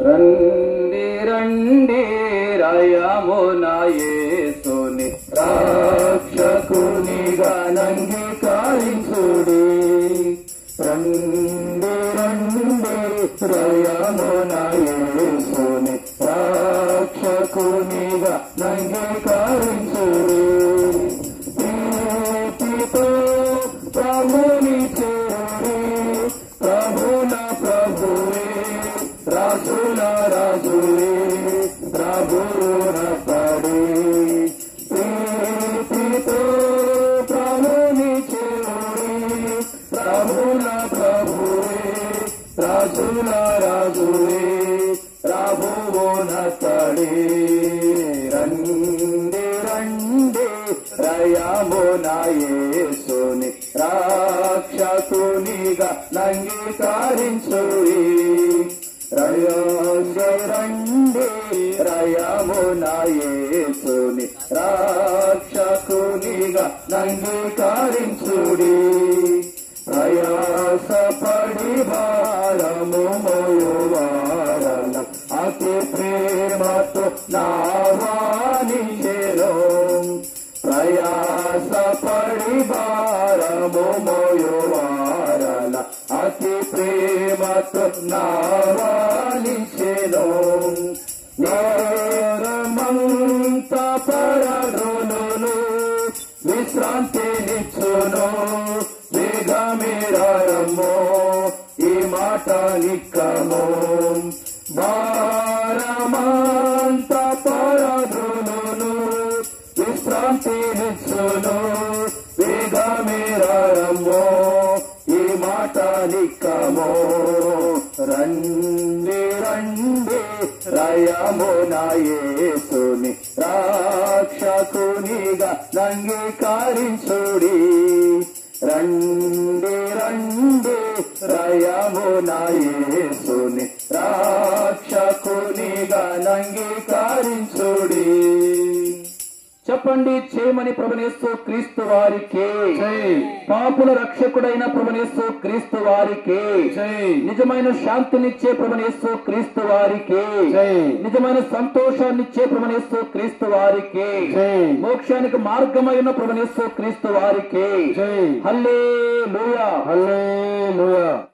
రండి రండి రయమున యేసుని రక్షకునిగా నంగీకరించుడి. రండి రండి రయమున యేసుని రక్షకునిగా నంగీకరించుడి. ప్రీతితో ప్రభుని చేరి ప్రభున ప్రభువే రాజుల రాజువే ప్రభువున పడి. ప్రీతితో ప్రభుని చేరి ప్రభున ప్రభువే రాజుల రాజువే ప్రభువున పడి. రండి రండి రయమున యేసుని రక్షకునిగా నంగీకరించుడి. రండి రండి రయమున యేసుని రక్షకునిగా నంగీకరించుడి. ప్రయాసపడి భారము మోయువారల అతి ప్రేమతో నావానిచెను. ప్రయాసపడి భారము మోయువారల అతి ప్రేమతో నావానిచెను. నేరమంత పరరును విశ్రాంతినిచ్చును. వేగమేరము ఈ మాట నిక్కము. భారమంత పరరును విశ్రాంతినిచ్చును. వేగమేరము ఈ మాట నిక్కము. రండి రండి రయమున యేసుని రక్షకునిగా నంగీకరించుడి. రండి రండి రయమున యేసుని రక్షకునిగా నంగీకరించుడి. చెప్పండి, చేయమని ప్రభునేసు క్రీస్తు వారికి పాపుల రక్షకుడైన ప్రభునేసు క్రీస్తు వారికి నిజమైన శాంతినిచ్చే ప్రభునేసు క్రీస్తు వారికి నిజమైన సంతోషాన్నిచ్చే ప్రభునేసు క్రీస్తు వారికి మోక్షానికి మార్గమైన ప్రభునేసు క్రీస్తు వారికి హల్లెలూయా హల్లెలూయా.